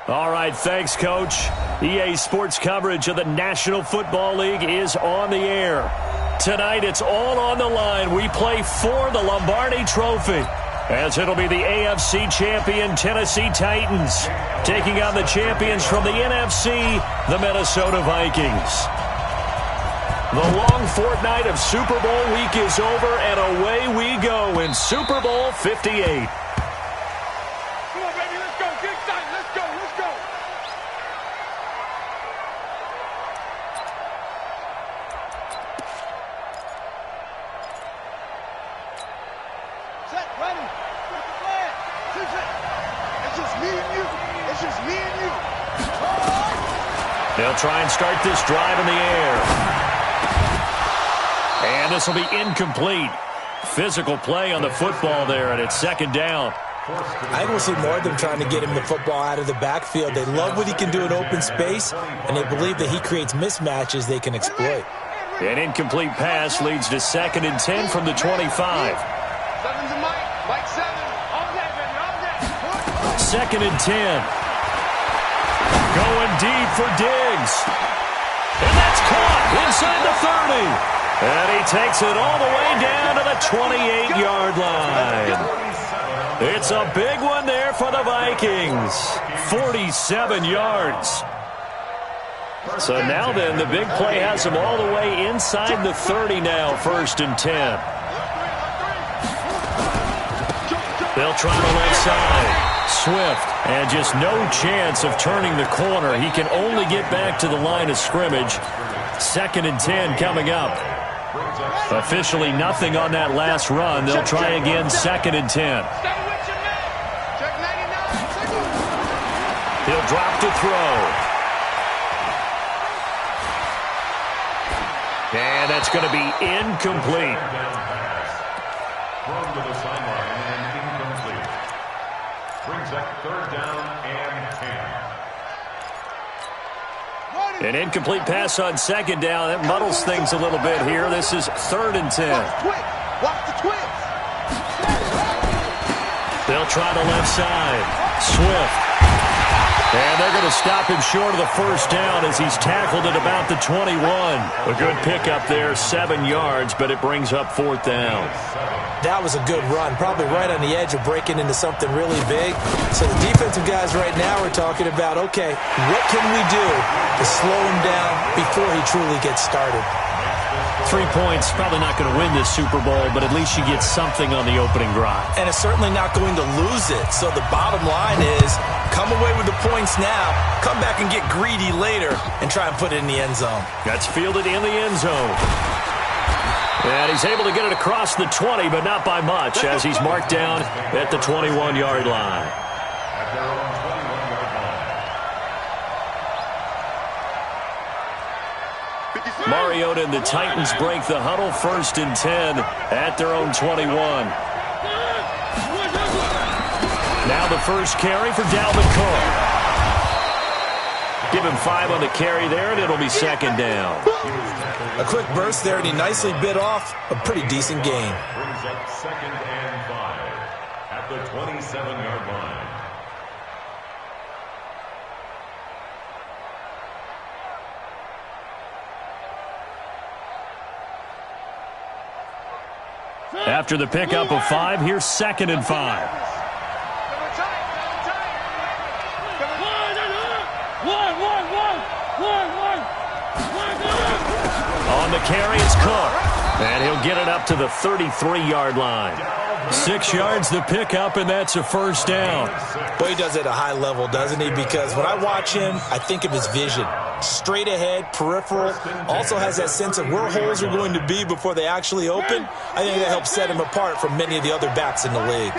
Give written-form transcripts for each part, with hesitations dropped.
All right, thanks, Coach. EA Sports coverage of the National Football League is on the air. Tonight, it's all on the line. We play for the Lombardi Trophy, as it'll be the AFC champion Tennessee Titans taking on the champions from the NFC, the Minnesota Vikings. The long fortnight of Super Bowl week is over, and away we go in Super Bowl 58. They'll try and start this drive in the air. And this will be incomplete. Physical play on the football there, and it's second down. I think we'll see more of them trying to get him the football out of the backfield. They love what he can do in open space, and they believe that he creates mismatches they can exploit. An incomplete pass leads to 2nd and 10 from the 25. 2nd and 10. Going deep for Diggs. And that's caught inside the 30. And he takes it all the way down to the 28-yard line. It's a big one there for the Vikings. 47 yards. So now then, the big play has him all the way inside the 30 now, 1st and 10. They'll try the left side. Swift, and just no chance of turning the corner. He can only get back to the line of scrimmage. 2nd and 10 coming up. Officially nothing on that last run. They'll try again, 2nd and 10. He'll drop to throw. And that's going to be incomplete. Thrown to the sideline and incomplete. Brings up 3rd down and 10. An incomplete pass on 2nd down. That muddles things a little bit here. This is 3rd and 10. Watch the twist. They'll try the left side. Swift. And they're going to stop him short of the 1st down as he's tackled at about the 21. A good pickup there, 7 yards, but it brings up 4th down. That was a good run, probably right on the edge of breaking into something really big. So the defensive guys right now are talking about, okay, what can we do to slow him down before he truly gets started? 3 points, probably not going to win this Super Bowl, but at least you get something on the opening drive. And it's certainly not going to lose it. So the bottom line is, come away with the points now, come back and get greedy later, and try and put it in the end zone. That's fielded in the end zone. And he's able to get it across the 20, but not by much, as he's marked down at the 21-yard line. At their own 21-yard line. Mariota and the Titans break the huddle, 1st and 10 at their own 21. Now the first carry for Dalvin Cook. Give him 5 on the carry there, and it'll be 2nd down. A quick burst there, and he nicely bit off a pretty decent gain. Brings up 2nd and 5 at the 27-yard line. After the pickup of 5, here's 2nd and 5. On the carry, it's Cook. And he'll get it up to the 33-yard line. 6 yards the pickup, and that's a 1st down. Boy, he does it at a high level, doesn't he? Because when I watch him, I think of his vision. Straight ahead, peripheral, also has that sense of where holes are going to be before they actually open. I think that helps set him apart from many of the other backs in the league.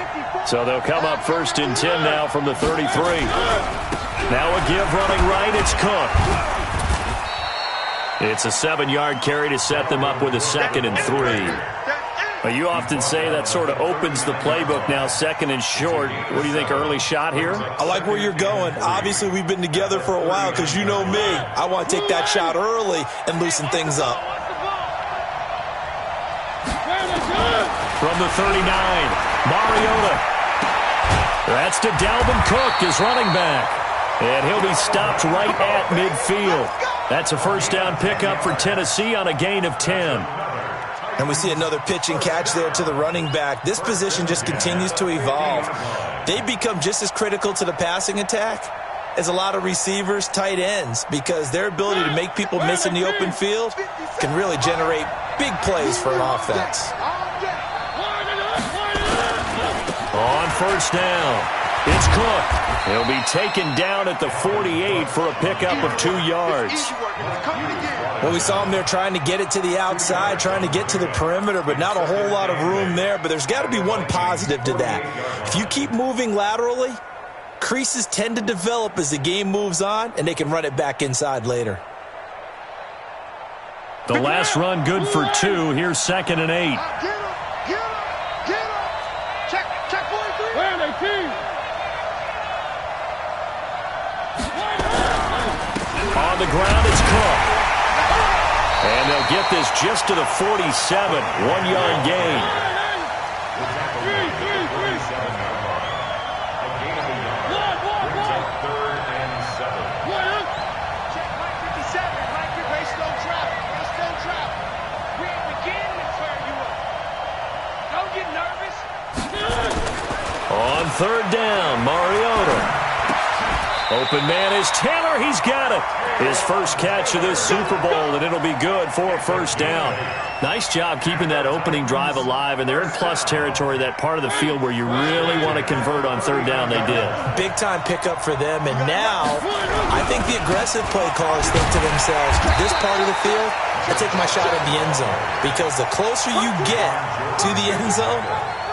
So they'll come up 1st and 10 now from the 33. Now a give running right, it's Cook. It's a 7-yard carry to set them up with a 2nd and 3. But you often say that sort of opens the playbook now, 2nd and short. What do you think, early shot here? I like where you're going. Obviously, we've been together for a while because you know me. I want to take that shot early and loosen things up. From the 39, Mariota. That's to Dalvin Cook, his running back. And he'll be stopped right at midfield. That's a first down pickup for Tennessee on a gain of 10. And we see another pitch and catch there to the running back. This position just continues to evolve. They become just as critical to the passing attack as a lot of receivers, tight ends, because their ability to make people miss in the open field can really generate big plays for an offense. On first down, it's Cook. He'll be taken down at the 48 for a pickup of 2 yards. Well, we saw him there trying to get it to the outside, trying to get to the perimeter, but not a whole lot of room there. But there's got to be one positive to that. If you keep moving laterally, creases tend to develop as the game moves on, and they can run it back inside later. The last run good for 2. Here's 2nd and 8. On the ground, it's Cook. And they'll get this just to the 47. 1-yard gain. On 3rd down, Mariota. Open man is Taylor. He's got it. His first catch of this Super Bowl, and it'll be good for a first down. Nice job keeping that opening drive alive, and they're in plus territory, that part of the field where you really want to convert on 3rd down. They did. Big-time pickup for them, and now I think the aggressive play callers think to themselves, this part of the field, I take my shot at the end zone, because the closer you get to the end zone,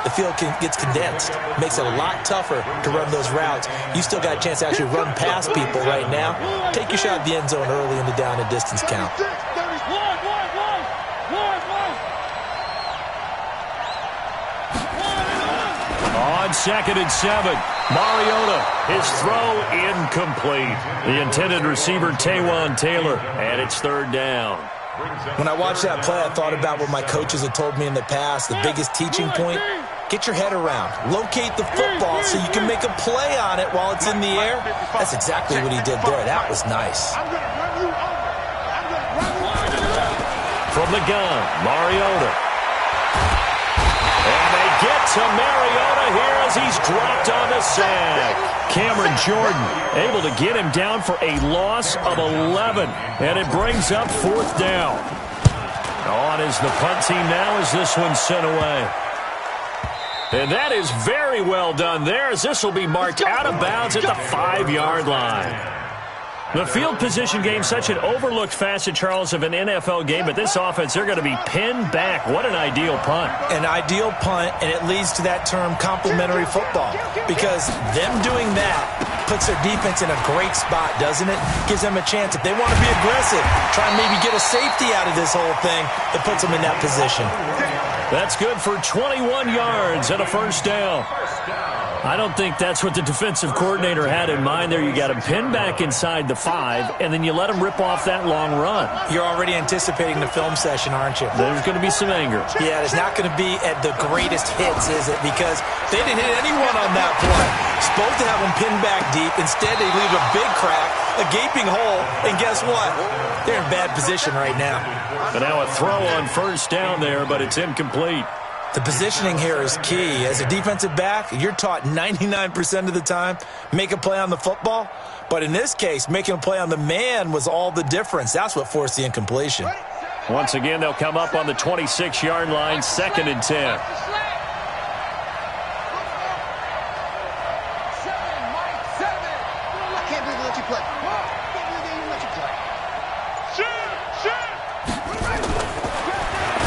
the field gets condensed. Makes it a lot tougher to run those routes. You still got a chance to actually run past people right now. Take your shot at the end zone early in the down and distance count. On 2nd and 7, Mariota, his throw incomplete. The intended receiver, Taywan Taylor, and it's 3rd down. When I watched that play, I thought about what my coaches had told me in the past. The biggest teaching point, get your head around. Locate the football so you can make a play on it while it's in the air. That's exactly what he did there. That was nice. From the gun, Mariota. And they get to Mariota here as he's dropped on the sack. Cameron Jordan able to get him down for a loss of 11. And it brings up 4th down. On is the punt team now as this one's sent away. And that is very well done there, as this will be marked out of bounds at the 5-yard line. The field position game, such an overlooked facet, Charles, of an NFL game, but this offense, they're going to be pinned back. What an ideal punt. An ideal punt, and it leads to that term complementary football, because them doing that puts their defense in a great spot, doesn't it? Gives them a chance, if they want to be aggressive, try and maybe get a safety out of this whole thing, that puts them in that position. That's good for 21 yards and a first down. I don't think that's what the defensive coordinator had in mind there. You got him pinned back inside the 5, and then you let him rip off that long run. You're already anticipating the film session, aren't you? There's going to be some anger. Yeah, it's not going to be at the greatest hits, is it? Because they didn't hit anyone on that play. Supposed to have them pinned back deep. Instead, they leave a big crack, a gaping hole, and guess what? They're in bad position right now. But now a throw on first down there, but it's incomplete. The positioning here is key. As a defensive back, you're taught 99% of the time, make a play on the football. But in this case, making a play on the man was all the difference. That's what forced the incompletion. Once again, they'll come up on the 26-yard line, 2nd and 10.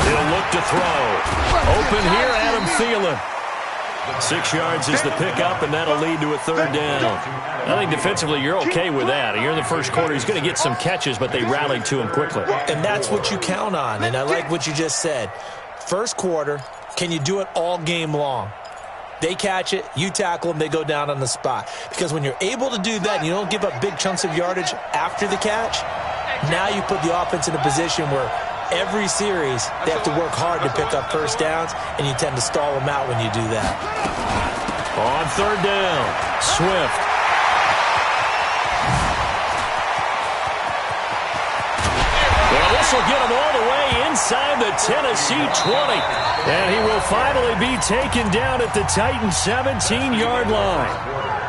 He'll look to throw. Open here, Adam Thielen. 6 yards is the pickup, and that'll lead to a 3rd down. I think defensively you're okay with that. You're in the first quarter. He's going to get some catches, but they rallied to him quickly. And that's what you count on, and I like what you just said. First quarter, can you do it all game long? They catch it, you tackle them, they go down on the spot. Because when you're able to do that and you don't give up big chunks of yardage after the catch, now you put the offense in a position where every series, they have to work hard to pick up first downs, and you tend to stall them out when you do that. On 3rd down, Swift. This will get him all the way inside the Tennessee 20. And he will finally be taken down at the Titans' 17-yard line.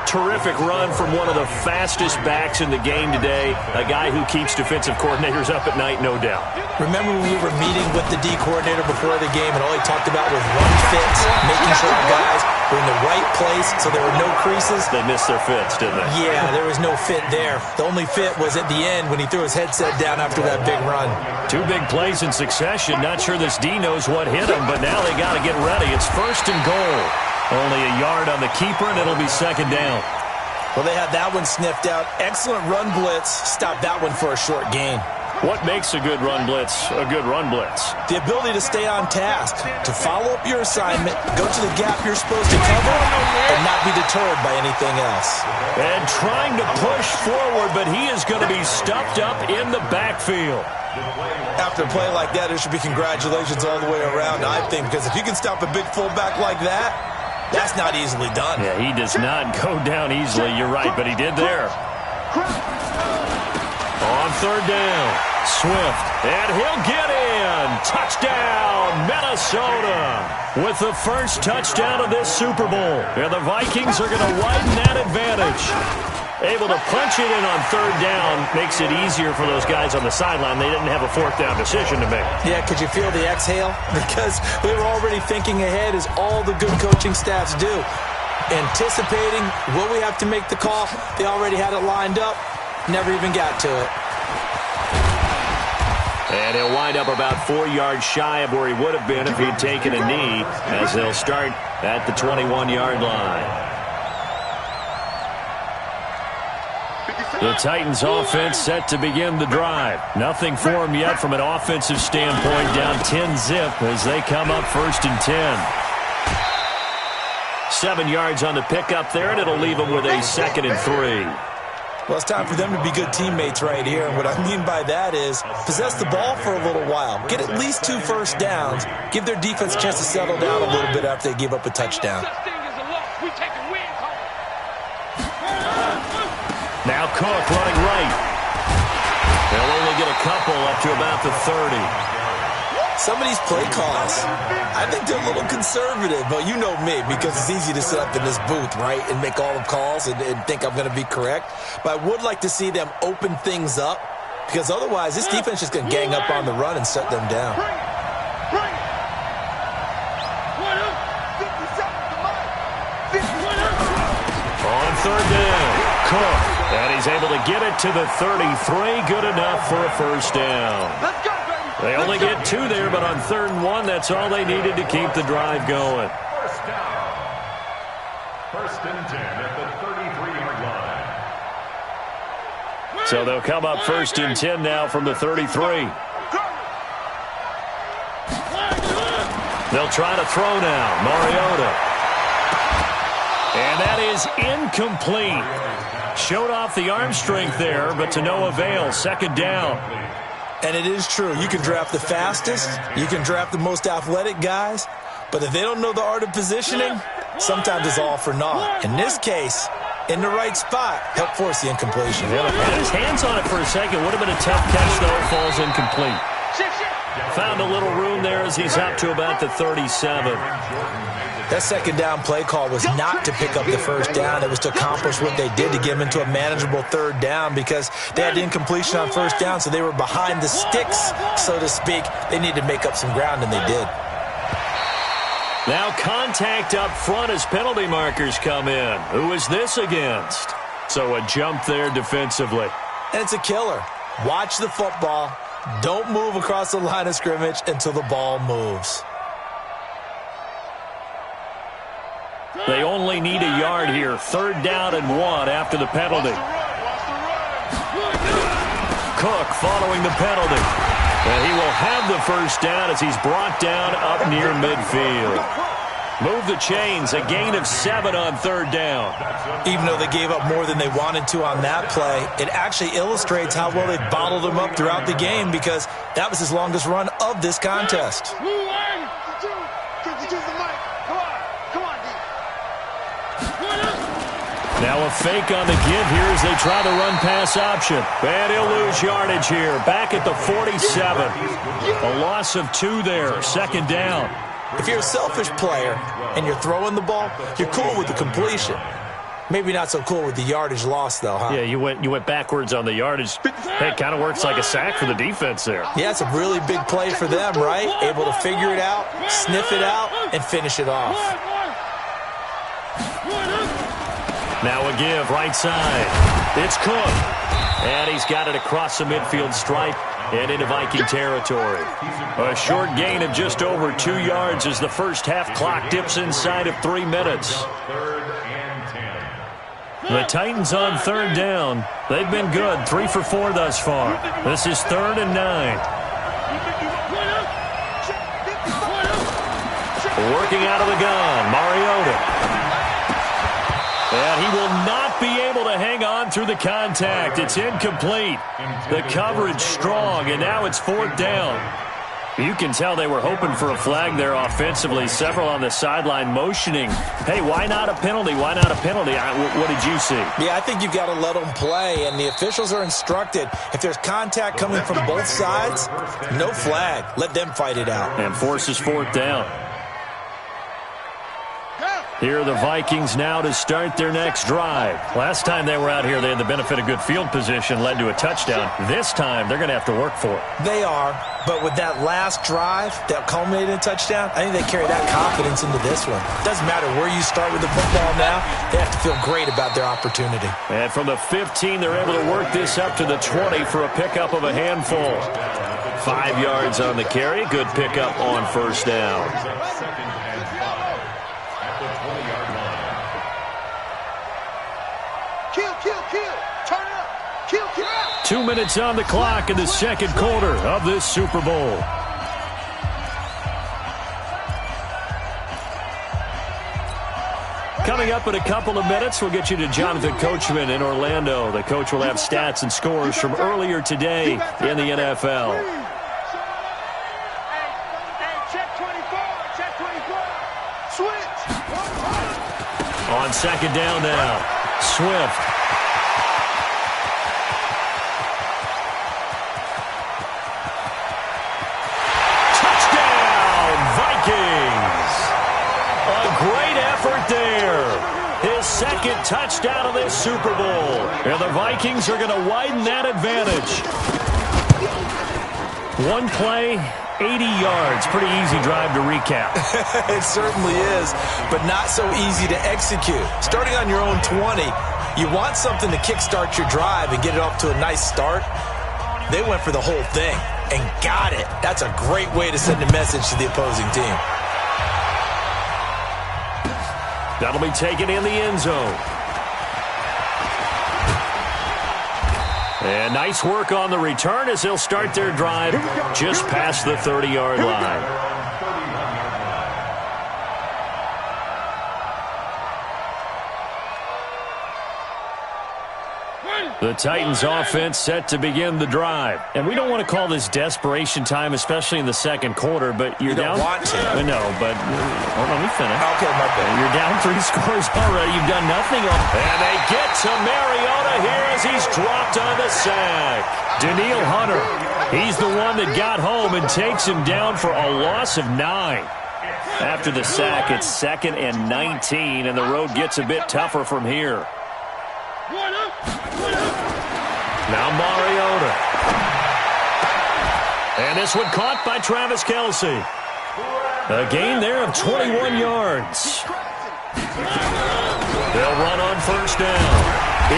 Terrific run from one of the fastest backs in the game today, a guy who keeps defensive coordinators up at night, no doubt. Remember when we were meeting with the D coordinator before the game and all he talked about was run fits, making sure the guys were in the right place so there were no creases? They missed their fits, didn't they? Yeah, there was no fit there. The only fit was at the end when he threw his headset down after that big run. 2 big plays in succession. Not sure this D knows what hit him, but now they got to get ready. It's 1st and goal. Only a yard on the keeper, and it'll be 2nd down. Well, they had that one sniffed out. Excellent run blitz. Stopped that one for a short gain. What makes a good run blitz a good run blitz? The ability to stay on task, to follow up your assignment, go to the gap you're supposed to cover, and not be deterred by anything else. And trying to push forward, but he is going to be stuffed up in the backfield. After a play like that, there should be congratulations all the way around, I think, because if you can stop a big fullback like that, that's not easily done. Yeah, he does not go down easily. You're right, but he did there. On 3rd down, Swift, and he'll get in. Touchdown, Minnesota, with the first touchdown of this Super Bowl. And the Vikings are going to widen that advantage. Able to punch it in on 3rd down makes it easier for those guys on the sideline. They didn't have a 4th down decision to make. Yeah, could you feel the exhale? Because we were already thinking ahead, as all the good coaching staffs do. Anticipating, will we have to make the call? They already had it lined up. Never even got to it. And he'll wind up about 4 yards shy of where he would have been if he'd taken a knee, as they'll start at the 21-yard line. The Titans offense set to begin the drive. Nothing for them yet from an offensive standpoint, down 10-zip as they come up 1st and 10. 7 yards on the pickup there, and it'll leave them with a 2nd and 3. Well, it's time for them to be good teammates right here. And what I mean by that is possess the ball for a little while. Get at least 2 first downs. Give their defense a chance to settle down a little bit after they give up a touchdown. Now Cook running right. They'll only get a couple up to about the 30. Some of these play calls, I think they're a little conservative. But you know me, because it's easy to sit up in this booth, right, and make all the calls and think I'm going to be correct. But I would like to see them open things up, because otherwise this defense is going to gang up on the run and shut them down. On 3rd down, Cook. And he's able to get it to the 33. Good enough for a first down. They only get 2 there, but on 3rd and 1, that's all they needed to keep the drive going. First down. 1st and 10 at the 33-yard line. So they'll come up 1st and 10 now from the 33. They'll try to throw now. Mariota. And that is incomplete. Showed off the arm strength there, but to no avail. 2nd down. And it is true. You can draft the fastest. You can draft the most athletic guys. But if they don't know the art of positioning, sometimes it's all for naught. In this case, in the right spot, help force the incompletion. Yeah, had his hands on it for a second. Would have been a tough catch, though. Falls incomplete. Found a little room there as he's up to about the 37. That 2nd down play call was not to pick up the first down. It was to accomplish what they did, to get them into a manageable 3rd down, because they had incompletion on 1st down, so they were behind the sticks, so to speak. They needed to make up some ground, and they did. Now contact up front as penalty markers come in. Who is this against? So a jump there defensively. And it's a killer. Watch the football. Don't move across the line of scrimmage until the ball moves. They only need a yard here. 3rd down and 1 after the penalty. Cook following the penalty. And he will have the first down as he's brought down up near midfield. Move the chains, a gain of 7 on 3rd down. Even though they gave up more than they wanted to on that play, it actually illustrates how well they bottled them up throughout the game, because that was his longest run of this contest. Now a fake on the give here as they try the run-pass option. And he'll lose yardage here. Back at the 47. A loss of 2 there. Second down. If you're a selfish player and you're throwing the ball, you're cool with the completion. Maybe not so cool with the yardage loss, though, huh? Yeah, you went backwards on the yardage. Hey, it kind of works like a sack for the defense there. Yeah, it's a really big play for them, right? Able to figure it out, sniff it out, and finish it off. Now a give, right side. It's Cook. And he's got it across the midfield stripe and into Viking territory. A short gain of just over 2 yards as the first half clock dips inside of 3 minutes. The Titans on third down. They've been good, 3 for 4 thus far. This is 3rd and 9. Working out of the gun, Mariota. And he will not be able to hang on through the contact. It's incomplete. The coverage strong, and now it's 4th down. You can tell they were hoping for a flag there offensively. Several on the sideline motioning. Hey, why not a penalty? Why not a penalty? What did you see? Yeah, I think you've got to let them play, and the officials are instructed. If there's contact coming from both sides, no flag. Let them fight it out. And forces 4th down. Here are the Vikings now to start their next drive. Last time they were out here, they had the benefit of good field position, led to a touchdown. This time, they're going to have to work for it. They are, but with that last drive that culminated in a touchdown, I think they carry that confidence into this one. Doesn't matter where you start with the football now, they have to feel great about their opportunity. And from the 15, they're able to work this up to the 20 for a pickup of a handful. 5 yards on the carry. Good pickup on first down. Turn it up. Kill. 2 minutes on the clock in the second quarter of this Super Bowl. Coming up in a couple of minutes, we'll get you to Jonathan Coachman in Orlando. The coach will have stats and scores from earlier today in the NFL. Check 24. Switch. On second down now. Swift. Touchdown, Vikings. A great effort there. His second touchdown of this Super Bowl. And the Vikings are going to widen that advantage. One play, 80 yards. Pretty easy drive to recap. It certainly is, but not so easy to execute. Starting on your own 20, you want something to kickstart your drive and get it off to a nice start. They went for the whole thing and got it. That's a great way to send a message to the opposing team. That'll be taken in the end zone. And nice work on the return as they'll start their drive just past the 30-yard line. The Titans offense set to begin the drive. And we don't want to call this desperation time, especially in the second quarter, but you're down. You don't want to. No, but hold on, let me finish. Okay, my bad. You're down 3 scores already. You've done nothing. And they get to Mariota here as he's dropped on the sack. Daniil Hunter, he's the one that got home and takes him down for a loss of 9. After the sack, it's 2nd and 19, and the road gets a bit tougher from here. Now Mariota. And this one caught by Travis Kelce. A gain there of 21 yards. They'll run on first down.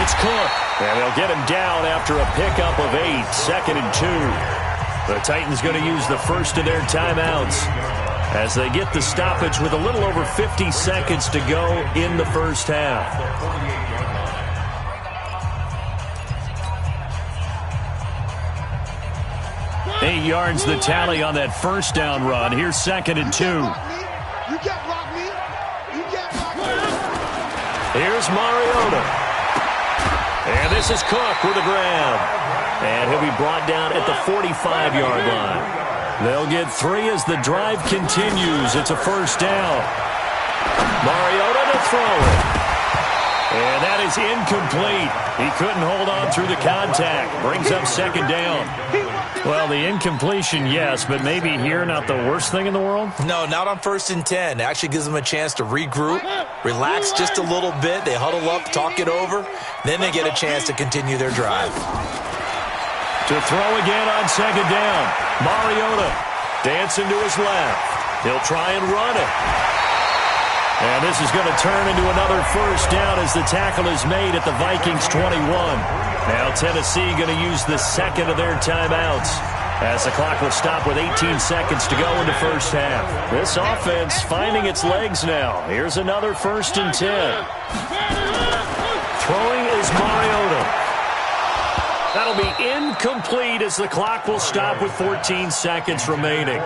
It's Cook. And they'll get him down after a pickup of 8. 2nd and 2. The Titans going to use the first of their timeouts as they get the stoppage with a little over 50 seconds to go in the first half. 8 yards the tally on that first down run. Here's 2nd and 2. Here's Mariota. And this is Cook with a grab. And he'll be brought down at the 45-yard line. They'll get 3 as the drive continues. It's a first down. Mariota to throw it. And that is incomplete. He couldn't hold on through the contact. Brings up second down. Well, the incompletion, yes, but maybe here not the worst thing in the world? No, not on 1st and 10. It actually gives them a chance to regroup, relax just a little bit. They huddle up, talk it over. Then they get a chance to continue their drive. To throw again on second down. Mariota dancing to his left. He'll try and run it. And this is going to turn into another first down as the tackle is made at the Vikings 21. Now Tennessee going to use the second of their timeouts as the clock will stop with 18 seconds to go in the first half. This offense finding its legs now. Here's another 1st and 10. Throwing is Mariota. That'll be incomplete as the clock will stop with 14 seconds remaining.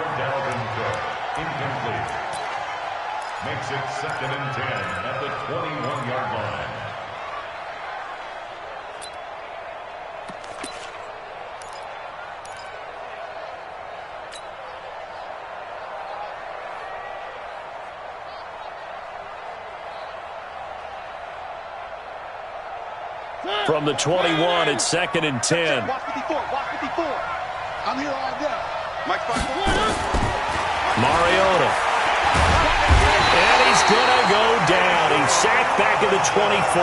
Makes it 2nd and 10 at the 21-yard line. From the 21, it's 2nd and 10. Watch 54, watch 54. I'm here all day. Mike 5. Mariota. And he's going to go down. He's sacked back at the 24.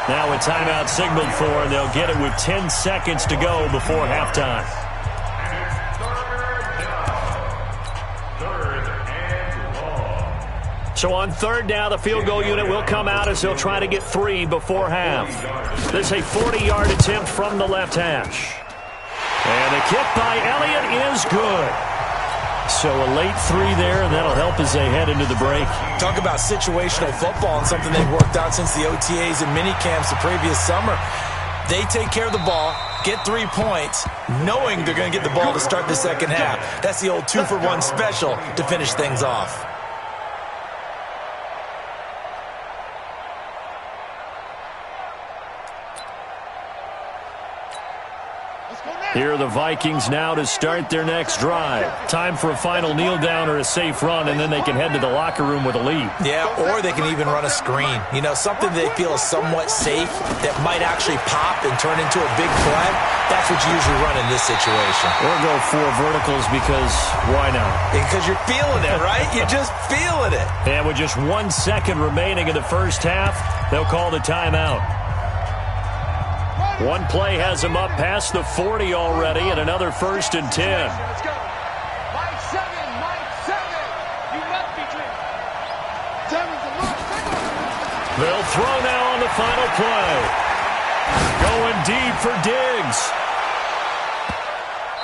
Now a timeout signaled for, and they'll get it with 10 seconds to go before halftime. Third and long. So on third down, the field goal unit will come out as they'll try to get 3 before half. This is a 40-yard attempt from the left hash. And the kick by Elliott is good. So a late 3 there, and that'll help as they head into the break. Talk about situational football and something they've worked out since the OTAs and mini camps the previous summer. They take care of the ball, get 3 points, knowing they're going to get the ball to start the second half. That's the old 2-for-1 special to finish things off. Here are the Vikings now to start their next drive. Time for a final kneel down or a safe run, and then they can head to the locker room with a lead. Yeah, or they can even run a screen. You know, something they feel is somewhat safe that might actually pop and turn into a big play. That's what you usually run in this situation. Or go 4 verticals because why not? Because you're feeling it, right? You're just feeling it. And with just 1 second remaining in the first half, they'll call the timeout. One play has him up past the 40 already, and another 1st and 10. Let's go. Mike 7, Mike 7. You must be drinking. 7's a look. They'll throw now on the final play. Going deep for Diggs.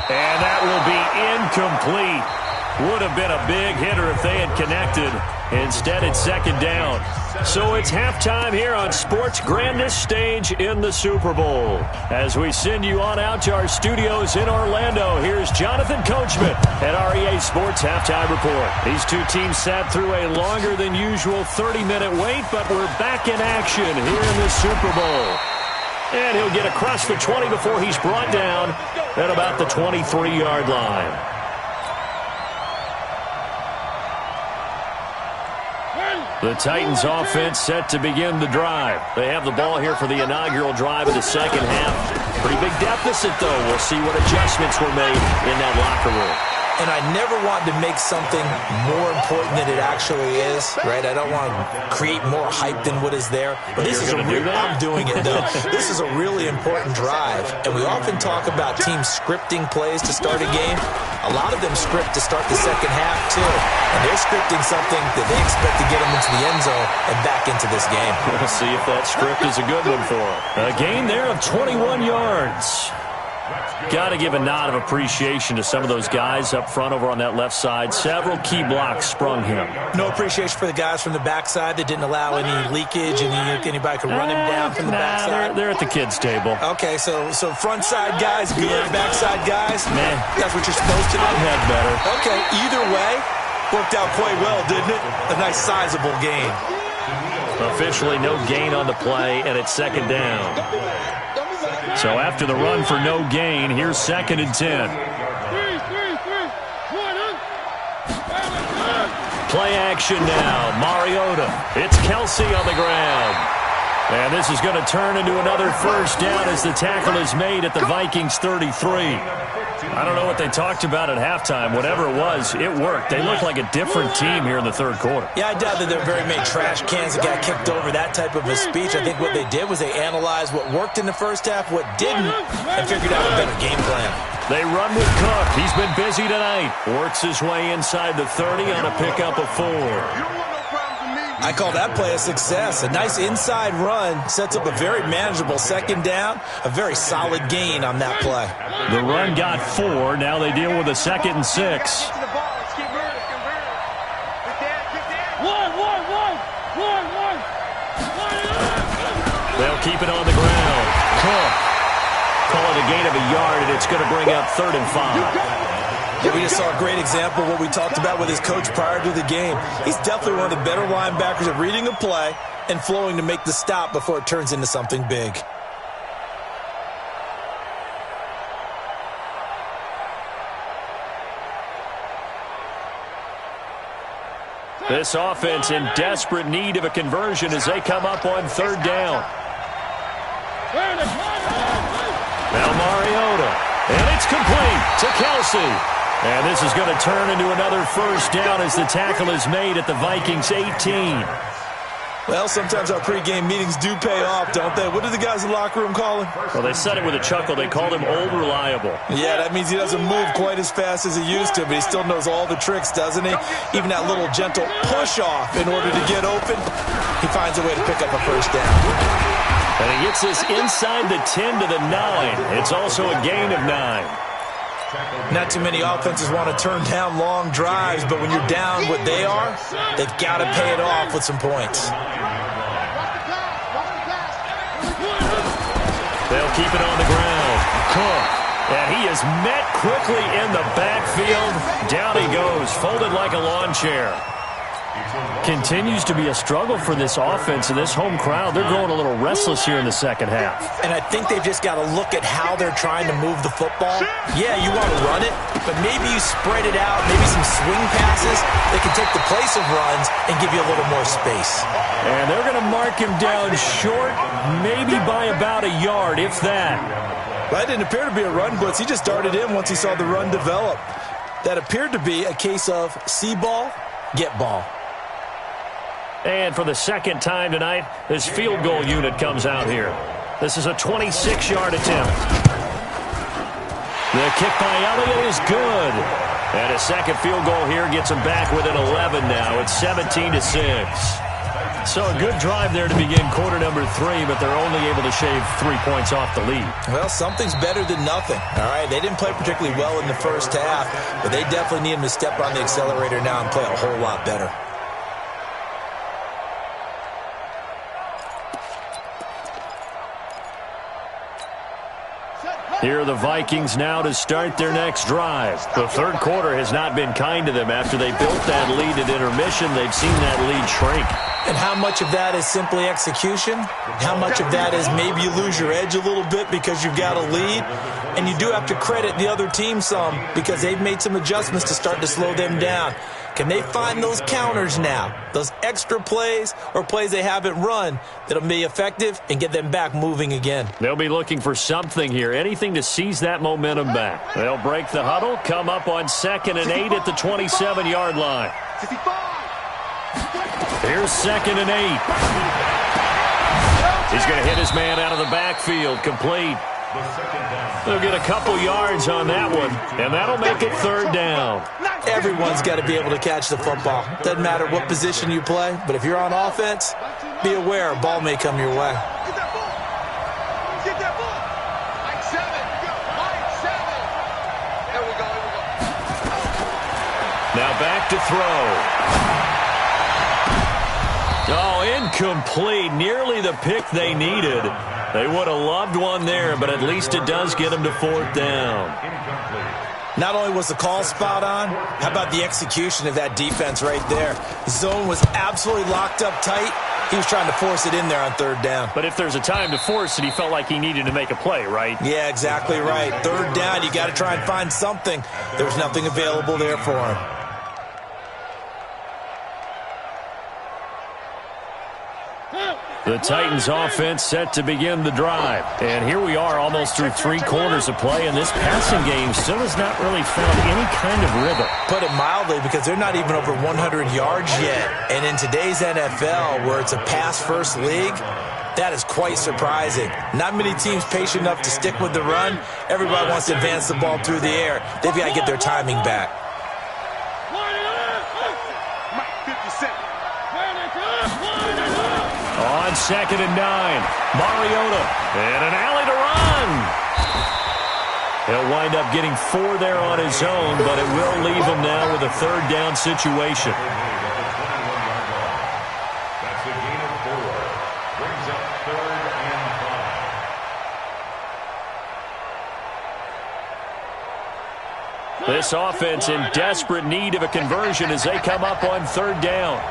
And that will be incomplete. Would have been a big hitter if they had connected. Instead, it's 2nd down. So it's halftime here on sports' grandest stage in the Super Bowl. As we send you on out to our studios in Orlando, here's Jonathan Coachman at REA Sports Halftime Report. These two teams sat through a longer than usual 30-minute wait, but we're back in action here in the Super Bowl. And he'll get across the 20 before he's brought down at about the 23-yard line. The Titans offense set to begin the drive. They have the ball here for the inaugural drive of the second half. Pretty big deficit, though. We'll see what adjustments were made in that locker room. And I never want to make something more important than it actually is, right? I don't want to create more hype than what is there. But this is I'm doing it, though. This is a really important drive. And we often talk about teams scripting plays to start a game. A lot of them script to start the second half, too. And they're scripting something that they expect to get them into the end zone and back into this game. We'll see if that script is a good one for them. A gain there of 21 yards. Got to give a nod of appreciation to some of those guys up front over on that left side. Several key blocks sprung him. No appreciation for the guys from the backside that didn't allow any leakage and anybody could run him down from the backside. They're at the kids' table. Okay, so front side guys good, backside guys, man, that's what you're supposed to do. Had better. Okay, either way, worked out quite well, didn't it? A nice sizable gain. Officially no gain on the play, and it's 2nd down. So after the run for no gain, here's 2nd and 10. Play action now. Mariota. It's Kelsey on the ground. And this is going to turn into another first down as the tackle is made at the Vikings 33. I don't know what they talked about at halftime. Whatever it was, it worked. They look like a different team here in the third quarter. Yeah, I doubt that there were very many trash cans that got kicked over, that type of a speech. I think what they did was they analyzed what worked in the first half, what didn't, and figured out a better game plan. They run with Cook. He's been busy tonight. Works his way inside the 30 on a pickup of 4. I call that play a success. A nice inside run sets up a very manageable second down, a very solid gain on that play. The run got 4. Now they deal with a 2nd and 6. They'll keep it on the ground. Cook. Call it a gain of a yard, and it's going to bring up 3rd and 5. Yeah, we just saw a great example of what we talked about with his coach prior to the game. He's definitely one of the better linebackers at reading a play and flowing to make the stop before it turns into something big. This offense in desperate need of a conversion as they come up on 3rd down. Now Mariota, and it's complete to Kelsey. And this is going to turn into another first down as the tackle is made at the Vikings 18. Well, sometimes our pregame meetings do pay off, don't they? What do the guys in the locker room call him? Well, they said it with a chuckle. They called him Old Reliable. Yeah, that means he doesn't move quite as fast as he used to, but he still knows all the tricks, doesn't he? Even that little gentle push-off in order to get open, he finds a way to pick up a first down. And he gets this inside the 10 to the 9. It's also a gain of 9. Not too many offenses want to turn down long drives, but when you're down what they are, they've got to pay it off with some points. They'll keep it on the ground. Cook. And he is met quickly in the backfield. Down he goes, folded like a lawn chair. Continues to be a struggle for this offense and this home crowd. They're growing a little restless here in the second half. And I think they've just got to look at how they're trying to move the football. Yeah, you want to run it, but maybe you spread it out, maybe some swing passes that can take the place of runs and give you a little more space. And they're going to mark him down short, maybe by about a yard, if that. That didn't appear to be a run blitz. He just darted in once he saw the run develop. That appeared to be a case of see ball, get ball. And for the second time tonight, this field goal unit comes out here. This is a 26-yard attempt. The kick by Elliott is good. And a second field goal here gets him back within 11 now. It's 17-6. So a good drive there to begin quarter number 3, but they're only able to shave 3 points off the lead. Well, something's better than nothing. All right, they didn't play particularly well in the first half, but they definitely need him to step on the accelerator now and play a whole lot better. Here are the Vikings now to start their next drive. The third quarter has not been kind to them. After they built that lead at intermission, they've seen that lead shrink. And how much of that is simply execution? How much of that is maybe you lose your edge a little bit because you've got a lead? And you do have to credit the other team some because they've made some adjustments to start to slow them down. Can they find those counters now, those extra plays or plays they haven't run that'll be effective and get them back moving again? They'll be looking for something here, anything to seize that momentum back. They'll break the huddle, come up on 2nd and 8 at the 27-yard line. Here's 2nd and 8. He's going to hit his man out of the backfield, complete. They'll get a couple yards on that one, and that'll make it 3rd down. Everyone's got to be able to catch the football. Doesn't matter what position you play, but if you're on offense, be aware a ball may come your way. Get that ball. Get that ball. Line 7. Line 7. There we go. Now back to throw. Oh, incomplete. Nearly the pick they needed. They would have loved one there, but at least it does get them to 4th down. Not only was the call spot on, how about the execution of that defense right there? The zone was absolutely locked up tight. He was trying to force it in there on 3rd down. But if there's a time to force it, he felt like he needed to make a play, right? Yeah, exactly right. 3rd down, you got to try and find something. There was nothing available there for him. The Titans offense set to begin the drive. And here we are almost through 3 quarters of play, and this passing game still has not really found any kind of rhythm. Put it mildly, because they're not even over 100 yards yet. And in today's NFL, where it's a pass-first league, that is quite surprising. Not many teams patient enough to stick with the run. Everybody wants to advance the ball through the air. They've got to get their timing back. On 2nd and 9, Mariota, and an alley to run. He'll wind up getting 4 there on his own, but it will leave him now with a 3rd down situation. That's a gain of 4. Brings up 3rd and 5. This offense in desperate need of a conversion as they come up on 3rd down.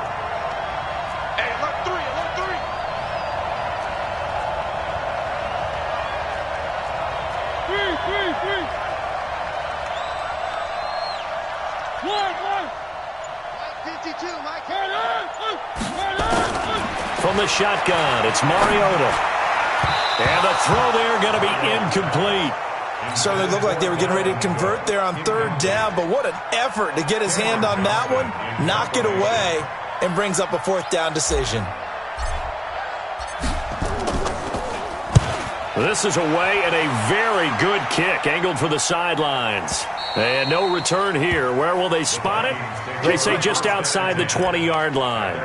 From the shotgun, it's Mariota. And the throw there going to be incomplete. Certainly looked like they were getting ready to convert there on 3rd down, but what an effort to get his hand on that one, knock it away, and brings up a 4th down decision. This is away and a very good kick, angled for the sidelines. And no return here. Where will they spot it? They say just outside the 20-yard line.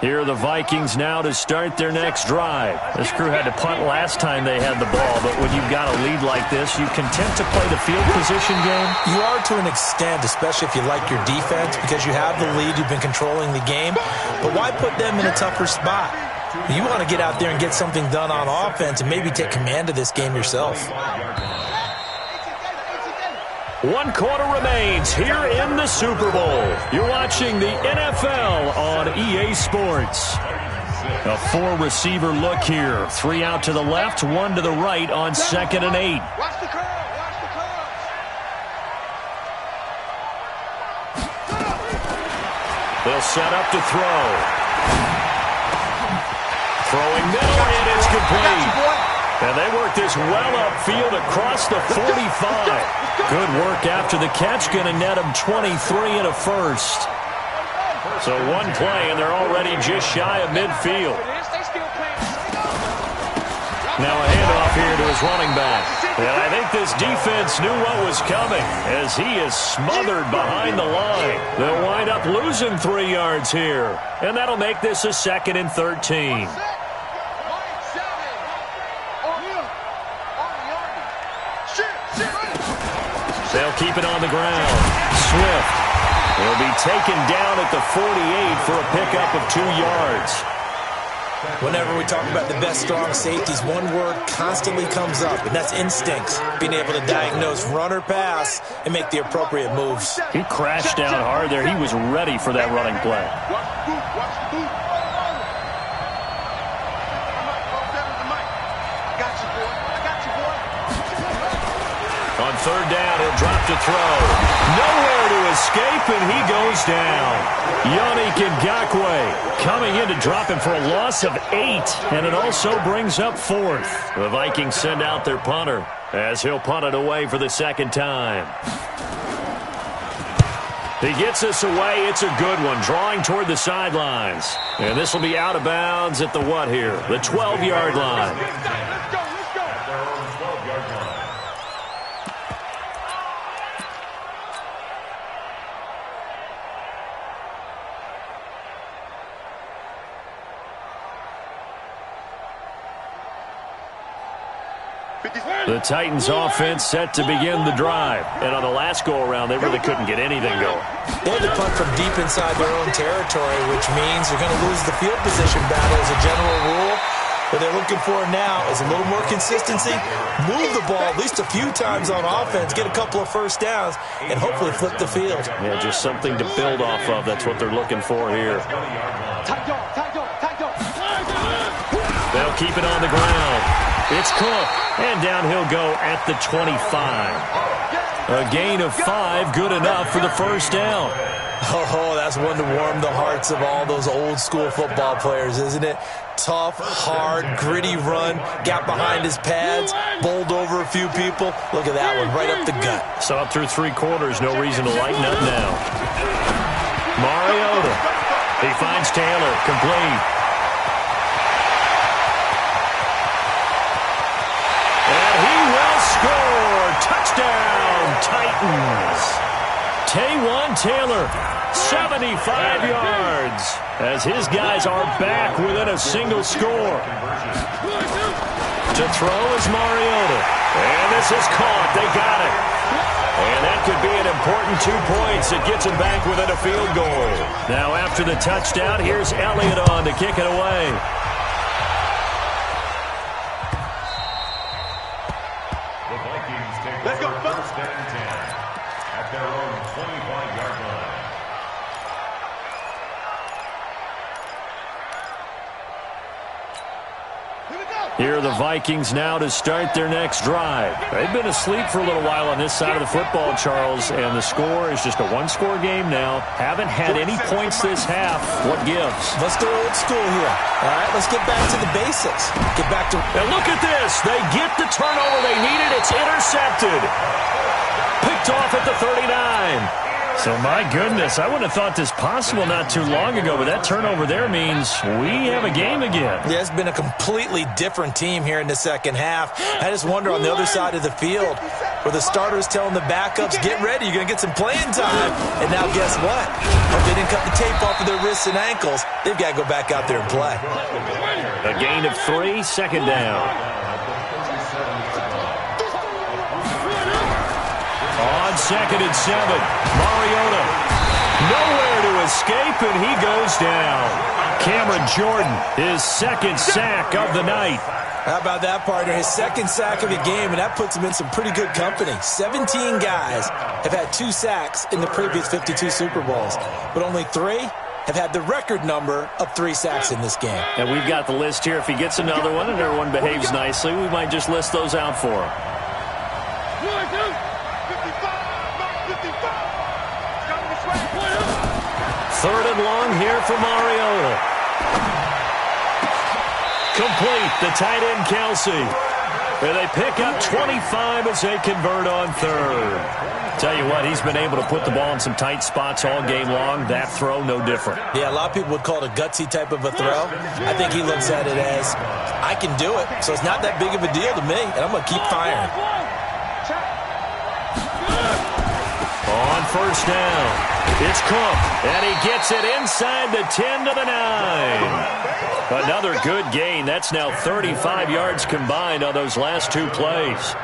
Here are the Vikings now to start their next drive. This crew had to punt last time they had the ball, but when you've got a lead like this, you content to play the field position game? You are to an extent, especially if you like your defense, because you have the lead, you've been controlling the game. But why put them in a tougher spot? You want to get out there and get something done on offense and maybe take command of this game yourself. 1 quarter remains here in the Super Bowl. You're watching the NFL on EA Sports. A 4-receiver look here. 3 out to the left, 1 to the right on 2nd and 8. Watch the curl. Watch the curl. They'll set up to throw. Throwing middle, and it's complete. And they work this well upfield across the 45. Good work after the catch, going to net them 23 and a 1st. So 1 play, and they're already just shy of midfield. Now a handoff here to his running back. And I think this defense knew what was coming as he is smothered behind the line. They'll wind up losing 3 yards here. And that'll make this a 2nd and 13. They'll keep it on the ground. Swift will be taken down at the 48 for a pickup of 2 yards. Whenever we talk about the best strong safeties, one word constantly comes up, and that's instincts. Being able to diagnose run or pass and make the appropriate moves. He crashed down hard there. He was ready for that running play. On 3rd down, he'll drop to throw. Nowhere to escape, and he goes down. Yannick Ngakoue coming in to drop him for a loss of 8, and it also brings up 4th. The Vikings send out their punter as he'll punt it away for the 2nd time. He gets this away. It's a good one, drawing toward the sidelines. And this will be out of bounds at the what here? The 12-yard line. The Titans offense set to begin the drive. And on the last go-around, they really couldn't get anything going. They had to punt from deep inside their own territory, which means they're going to lose the field position battle as a general rule. What they're looking for now is a little more consistency, move the ball at least a few times on offense, get a couple of 1st downs, and hopefully flip the field. Yeah, just something to build off of. That's what they're looking for here. They'll keep it on the ground. It's Cook, and down he'll go at the 25. A gain of 5, good enough for the first down. Oh, that's one to warm the hearts of all those old-school football players, isn't it? Tough, hard, gritty run, got behind his pads, bowled over a few people. Look at that one, right up the gut. So up through 3 quarters, no reason to lighten up now. Mariota. He finds Taylor, complete. And he will score. Touchdown, Titans. Taywan Taylor, 75 yards, as his guys are back within a single score. To throw is Mariota. And this is caught. They got it. And that could be an important 2 points. It gets him back within a field goal. Now after the touchdown, here's Elliott on to kick it away. The Vikings take over first and 10 at their own 25-yard line. Here are the Vikings now to start their next drive. They've been asleep for a little while on this side of the football, Charles, and the score is just a one-score game now. Haven't had any points this half. What gives? Let's go old school here. All right, let's get back to the basics. Get back to... And look at this. They get the turnover they needed. It's intercepted. Picked off at the 39. So, my goodness, I wouldn't have thought this possible not too long ago, but that turnover there means we have a game again. Yeah, it's been a completely different team here in the second half. I just wonder on the other side of the field where the starters telling the backups, get ready, you're going to get some playing time. And now guess what? If they didn't cut the tape off of their wrists and ankles, they've got to go back out there and play. A gain of 3, second down. On 2nd and 7, Mariota. Nowhere to escape, and he goes down. Cameron Jordan, his second sack of the night. How about that, partner? His second sack of the game, and that puts him in some pretty good company. 17 guys have had 2 sacks in the previous 52 Super Bowls, but only 3 have had the record number of 3 sacks in this game. And we've got the list here. If he gets another one and everyone behaves nicely, we might just list those out for him. 3rd and long here for Mariota. Complete, the tight end Kelsey. And they pick up 25 as they convert on 3rd. Tell you what, he's been able to put the ball in some tight spots all game long. That throw, no different. Yeah, a lot of people would call it a gutsy type of a throw. I think he looks at it as, I can do it, so it's not that big of a deal to me, and I'm going to keep firing. On 1st down, it's Cook, and he gets it inside the 10 to the 9. Another good gain. That's now 35 yards combined on those last 2 plays.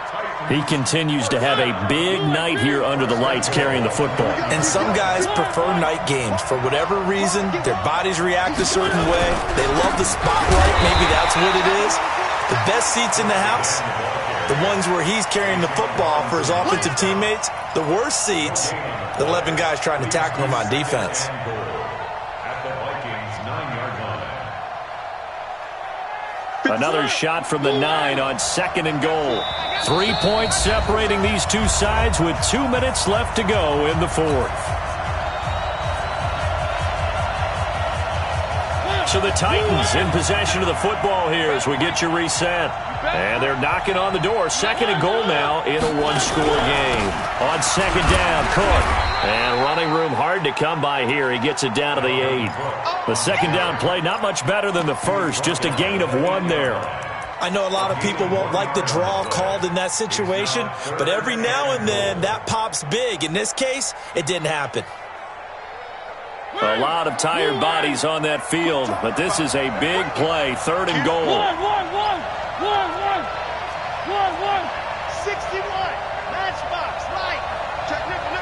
He continues to have a big night here under the lights carrying the football. And some guys prefer night games. For whatever reason, their bodies react a certain way. They love the spotlight. Maybe that's what it is. The best seats in the house, the ones where he's carrying the football for his offensive teammates. The worst seats, the 11 guys trying to tackle him on defense. At the Vikings 9-yard line. Another shot from the 9 on 2nd and goal. 3 points separating these two sides with 2 minutes left to go in the 4th. So the Titans in possession of the football here as we get you reset. And they're knocking on the door. 2nd and goal now in a 1-score game. On 2nd down, Cook. And running room hard to come by here. He gets it down to the 8. The 2nd down play not much better than the first. Just a gain of 1 there. I know a lot of people won't like the draw called in that situation, but every now and then that pops big. In this case, it didn't happen. A lot of tired bodies on that field, but this is a big play. 3rd and goal. 61. Matchbox, right. Check nickel.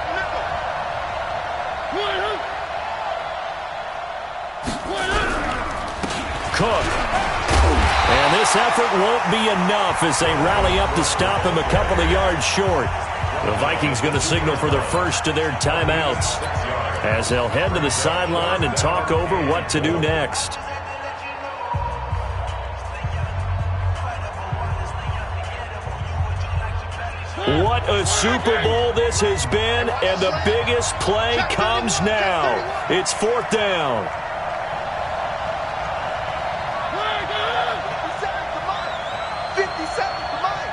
Cook. And this effort won't be enough as they rally up to stop him a couple of yards short. The Vikings going to signal for the first of their timeouts as they'll head to the sideline and talk over what to do next. What a Super Bowl this has been, and the biggest play comes now. It's 4th down. 50 seconds to mine.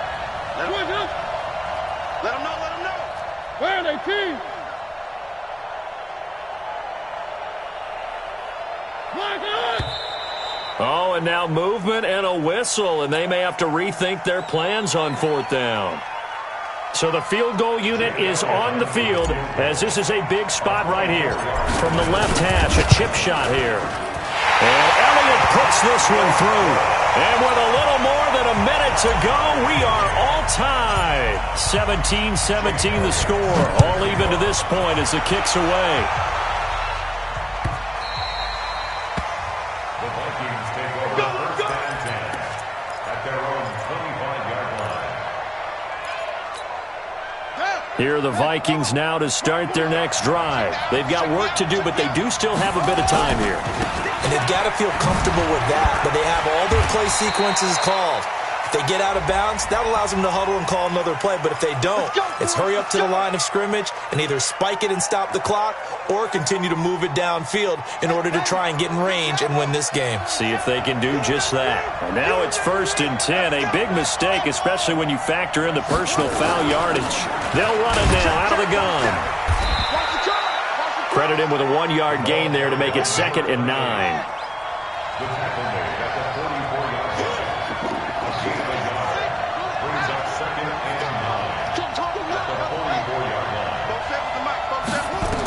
Let him know. Where are they, team? Oh, and now movement and a whistle, and they may have to rethink their plans on 4th down. So the field goal unit is on the field, as this is a big spot right here. From the left hash, a chip shot here. And Elliott puts this one through. And with a little more than a minute to go, we are all tied. 17-17 the score. All even to this point as the kick's away. The Vikings take over 1st and 10 at their own 25-yard line. Here are the Vikings now to start their next drive. They've got work to do, but they do still have a bit of time here. And they've got to feel comfortable with that, but they have all their play sequences called. If they get out of bounds, that allows them to huddle and call another play. But if they don't, it's hurry up to the line of scrimmage and either spike it and stop the clock or continue to move it downfield in order to try and get in range and win this game. See if they can do just that. And now it's 1st and 10. A big mistake, especially when you factor in the personal foul yardage. They'll run it now out of the gun. Credit him with a 1-yard gain there to make it 2nd and 9. The tackle made at the 44-yard line. A gain of a yard brings up 2nd and 9 at the 44-yard line.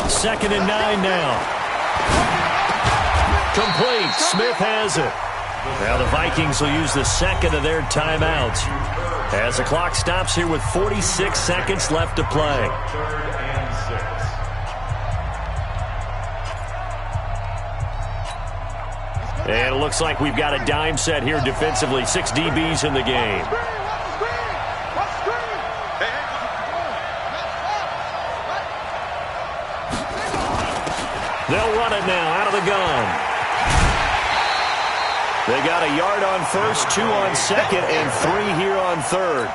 2nd and 9 now. Complete. Smith has it. Now the Vikings will use the 2nd of their timeouts as the clock stops here with 46 seconds left to play. 3rd and 6. And it looks like we've got a dime set here defensively. 6 DBs in the game. They'll run it now out of the gun. They got a yard on 1st, 2 on 2nd, and 3 here on 3rd.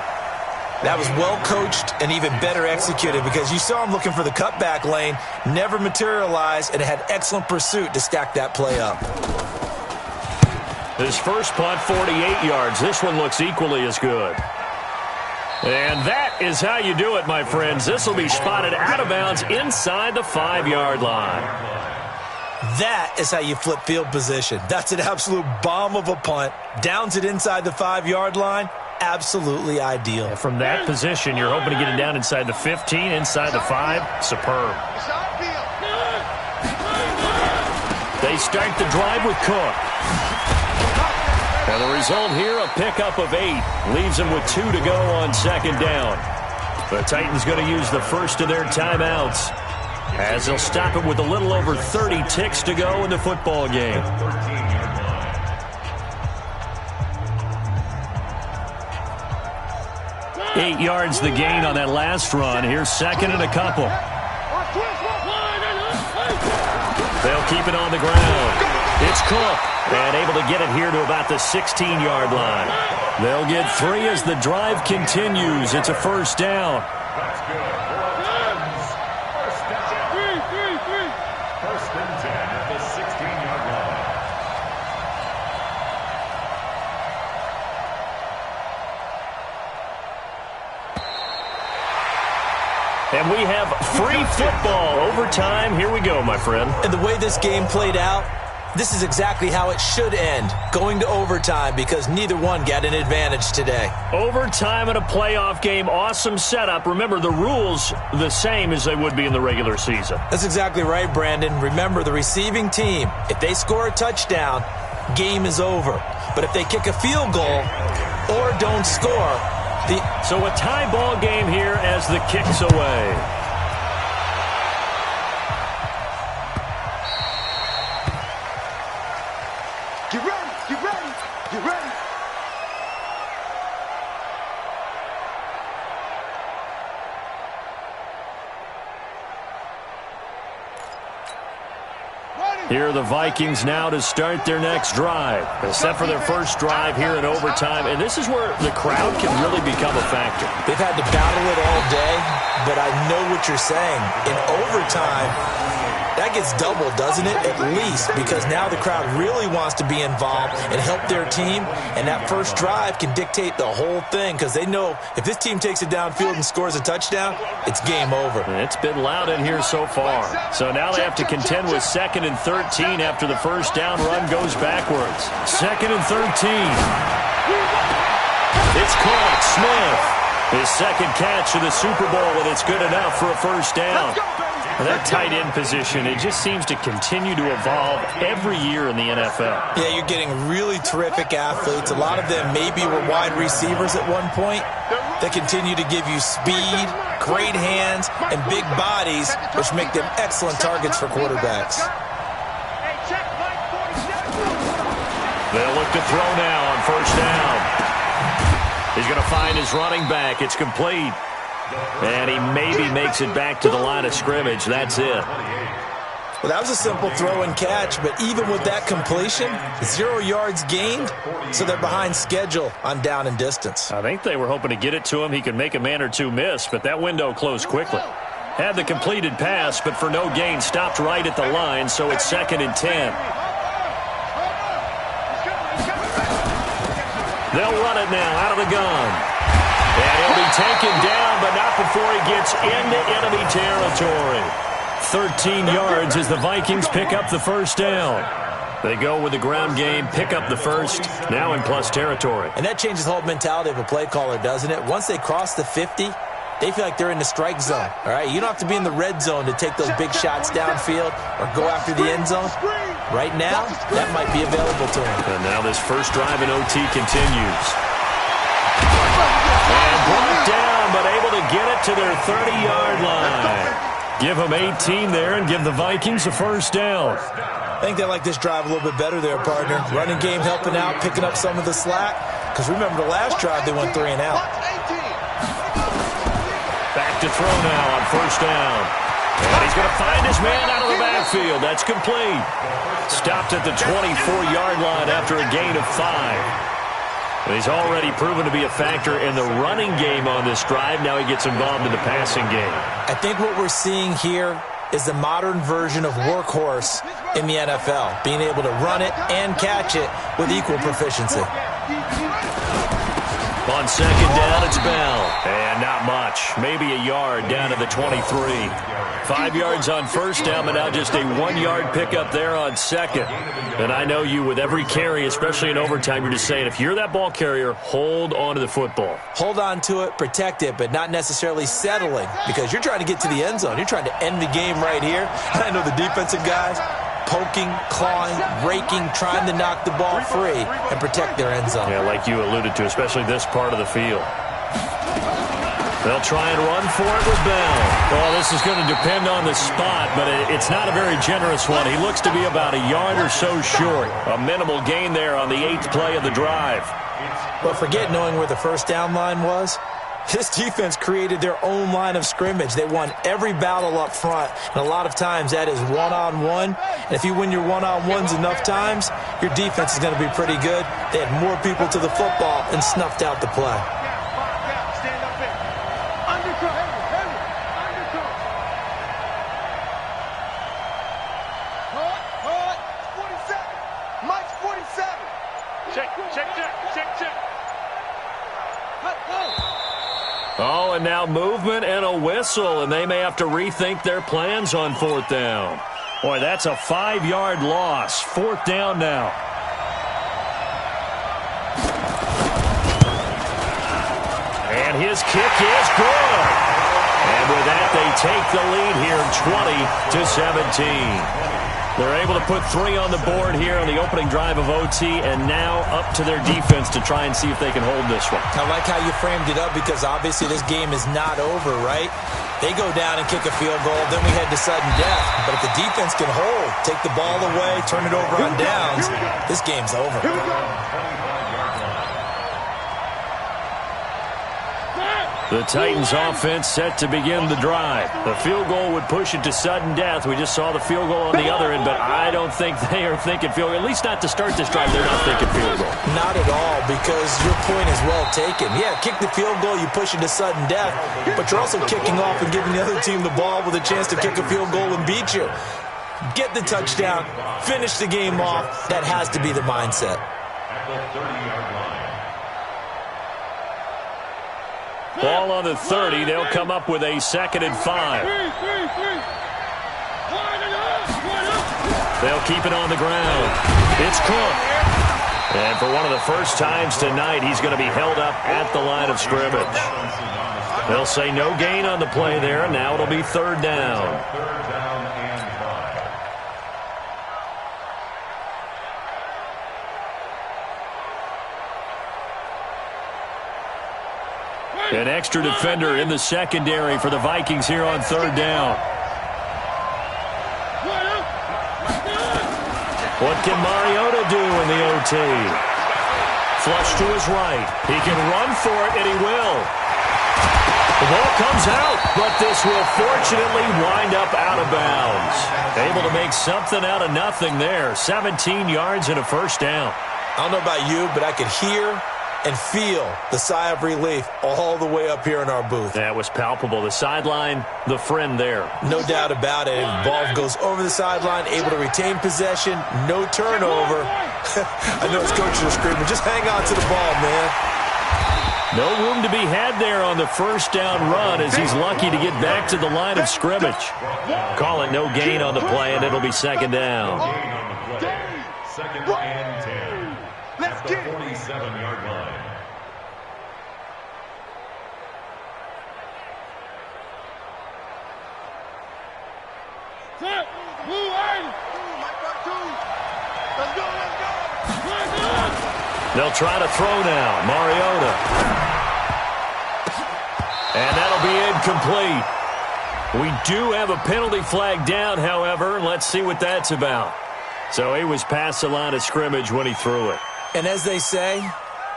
That was well coached and even better executed because you saw him looking for the cutback lane, never materialized, and had excellent pursuit to stack that play up. His first punt, 48 yards. This one looks equally as good. And that is how you do it, my friends. This will be spotted out of bounds inside the 5-yard line. That is how you flip field position. That's an absolute bomb of a punt. Downs it inside the 5-yard line. Absolutely ideal. And from that position, you're hoping to get it down inside the 15, inside the 5. Superb. They start the drive with Cook. And the result here, a pickup of 8. Leaves them with 2 to go on 2nd down. The Titans going to use the first of their timeouts, as they'll stop it with a little over 30 ticks to go in the football game. 13-yard line. 8 yards the gain on that last run. Here's 2nd and a couple. They'll keep it on the ground. It's Cook, and able to get it here to about the 16-yard line. They'll get 3 as the drive continues. It's a 1st down. That's good. First down. 1st and 10 at the 16-yard line. And we have free football. Overtime. Here we go, my friend. And the way this game played out, this is exactly how it should end, going to overtime, because neither one got an advantage today. Overtime in a playoff game. Awesome setup. Remember, the rules the same as they would be in the regular season. That's exactly right, Brandon. Remember, the receiving team, if they score a touchdown, game is over. But if they kick a field goal or don't score, So a tie ball game here as the kick's away. Get ready, get ready, get ready. Ready. Here are the Vikings now to start their next drive. They'll set for their first drive here in overtime, and this is where the crowd can really become a factor. They've had to battle it all day, but I know what you're saying. In overtime, that gets doubled, doesn't it? At least, because now the crowd really wants to be involved and help their team, and that first drive can dictate the whole thing because they know if this team takes it downfield and scores a touchdown, it's game over. It's been loud in here so far. So now they have to contend with 2nd and 13 after the first down run goes backwards. 2nd and 13. It's caught. Smith. His second catch of the Super Bowl, and it's good enough for a first down. That tight end position, it just seems to continue to evolve every year in the NFL. Yeah, you're getting really terrific athletes. A lot of them maybe were wide receivers at one point. They continue to give you speed, great hands, and big bodies, which make them excellent targets for quarterbacks. They'll look to throw now on first down. He's going to find his running back. It's complete. And he maybe makes it back to the line of scrimmage. That's it. Well, that was a simple throw and catch, but even with that completion, 0 yards gained, so they're behind schedule on down and distance. I think they were hoping to get it to him. He could make a man or two miss, but that window closed quickly. Had the completed pass, but for no gain, stopped right at the line, so it's 2nd and 10. They'll run it now out of the gun. And he'll be taken down, but not before he gets into enemy territory. 13 yards as the Vikings pick up the first down. They go with the ground game, pick up the first, now in plus territory. And that changes the whole mentality of a play caller, doesn't it? Once they cross the 50, they feel like they're in the strike zone. All right, you don't have to be in the red zone to take those big shots downfield or go after the end zone. Right now, that might be available to them. And now this first drive in OT continues. And brought down, but able to get it to their 30-yard line. Give them 18 there and give the Vikings a first down. I think they like this drive a little bit better there, partner. Running game helping out, picking up some of the slack. Because remember the last drive, they went 3 and out. Back to throw now on first down. And he's going to find his man out of the backfield. That's complete. Stopped at the 24-yard line after a gain of 5. He's already proven to be a factor in the running game on this drive. Now he gets involved in the passing game. I think what we're seeing here is the modern version of workhorse in the NFL, being able to run it and catch it with equal proficiency. On second down, it's Bell. And not much. Maybe a yard down to the 23. 5 yards on first down, but now just a 1-yard pickup there on second. And I know you, with every carry, especially in overtime, you're just saying, if you're that ball carrier, hold on to the football. Hold on to it, protect it, but not necessarily settling, because you're trying to get to the end zone. You're trying to end the game right here. And I know the defensive guys poking, clawing, raking, trying to knock the ball free and protect their end zone. Yeah, like you alluded to, especially this part of the field. They'll try and run for it with Bell. Well, this is going to depend on the spot, but it's not a very generous one. He looks to be about a yard or so short. A minimal gain there on the 8th play of the drive. But forget knowing where the first down line was. This defense created their own line of scrimmage. They won every battle up front, and a lot of times that is one-on-one. And if you win your one-on-ones enough times, your defense is going to be pretty good. They had more people to the football and snuffed out the play. Oh, and now movement and a whistle, and they may have to rethink their plans on 4th down. Boy, that's a 5-yard loss. 4th down now. And his kick is good. And with that, they take the lead here 20-17. They're able to put 3 on the board here on the opening drive of OT, and now up to their defense to try and see if they can hold this one. I like how you framed it up, because obviously this game is not over, right? They go down and kick a field goal, then we head to sudden death. But if the defense can hold, take the ball away, turn it over on downs, this game's over. The Titans offense set to begin the drive. The field goal would push it to sudden death. We just saw the field goal on the other end, but I don't think they are thinking field goal. At least not to start this drive, they're not thinking field goal. Not at all, because your point is well taken. Yeah, kick the field goal, you push it to sudden death, but you're also kicking off and giving the other team the ball with a chance to kick a field goal and beat you. Get the touchdown, finish the game off. That has to be the mindset. At the 30-yard line. Ball on the 30. They'll come up with a 2nd and 5. They'll keep it on the ground. It's Cook. And for one of the first times tonight, he's going to be held up at the line of scrimmage. They'll say no gain on the play there, and now it'll be 3rd down. 3rd down and 5. An extra defender in the secondary for the Vikings here on 3rd down. What can Mariota do in the OT? Flush to his right. He can run for it, and he will. The ball comes out, but this will fortunately wind up out of bounds. Able to make something out of nothing there. 17 yards and a 1st down. I don't know about you, but I could hear and feel the sigh of relief all the way up here in our booth. That was palpable. The sideline, the friend there. No doubt about it. The ball goes over the sideline, able to retain possession, no turnover. I know his coaches are screaming, just hang on to the ball, man. No room to be had there on the 1st down run as he's lucky to get back to the line of scrimmage. Call it no gain on the play, and it'll be 2nd down. Gain on the play. 2nd and 10. At the 47-yard line. They'll try to throw now. Mariota. And that'll be incomplete. We do have a penalty flag down, however. Let's see what that's about. So he was past the line of scrimmage when he threw it. And as they say,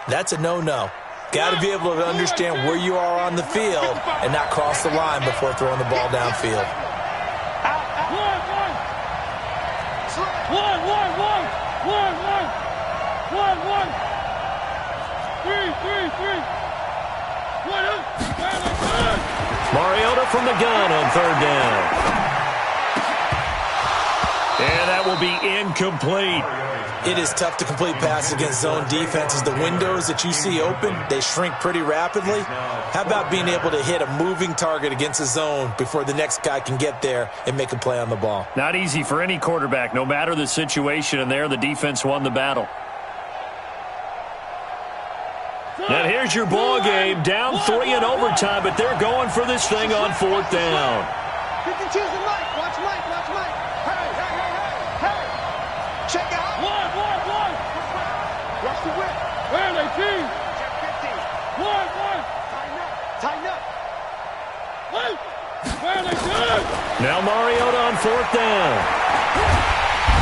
that's a no-no. Got to be able to understand where you are on the field and not cross the line before throwing the ball downfield. Mariota from the gun on 3rd down. And that will be incomplete. It is tough to complete passes against zone defenses. The windows that you see open, they shrink pretty rapidly. How about being able to hit a moving target against a zone before the next guy can get there and make a play on the ball? Not easy for any quarterback, no matter the situation, and there the defense won the battle. And here's your ball game, down 3 in overtime, but they're going for this thing on 4th down. You can choose the mic. Watch Mike. Watch Mike. Hey. Check out. One. Watch the whip. Where are they, team? Check 15. One. Tighten up. Wait. Where are they, good? Now Mariota on 4th down.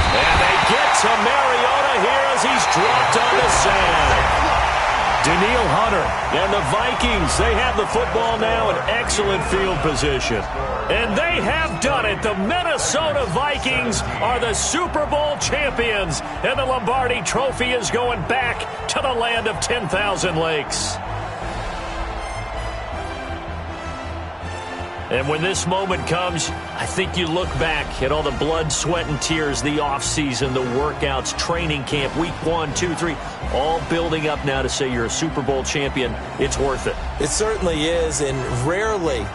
And they get to Mariota here as he's dropped on the sand. Daniil Hunter and the Vikings, they have the football now in excellent field position. And they have done it. The Minnesota Vikings are the Super Bowl champions. And the Lombardi Trophy is going back to the land of 10,000 lakes. And when this moment comes, I think you look back at all the blood, sweat, and tears, the offseason, the workouts, training camp, week 1, 2, 3, all building up now to say you're a Super Bowl champion. It's worth it. It certainly is, and rarely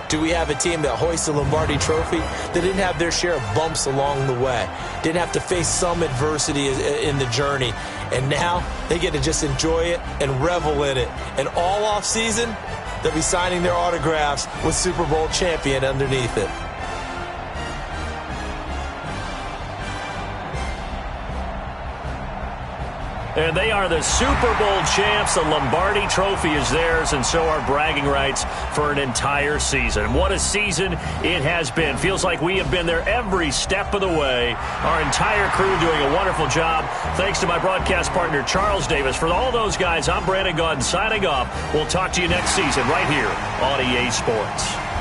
do we have a team that hoists the Lombardi Trophy that didn't have their share of bumps along the way, didn't have to face some adversity in the journey, and now they get to just enjoy it and revel in it. And all offseason, they'll be signing their autographs with Super Bowl champion underneath it. And they are the Super Bowl champs. The Lombardi Trophy is theirs, and so are bragging rights for an entire season. What a season it has been. Feels like we have been there every step of the way. Our entire crew doing a wonderful job. Thanks to my broadcast partner, Charles Davis. For all those guys, I'm Brandon Gaudin signing off. We'll talk to you next season right here on EA Sports.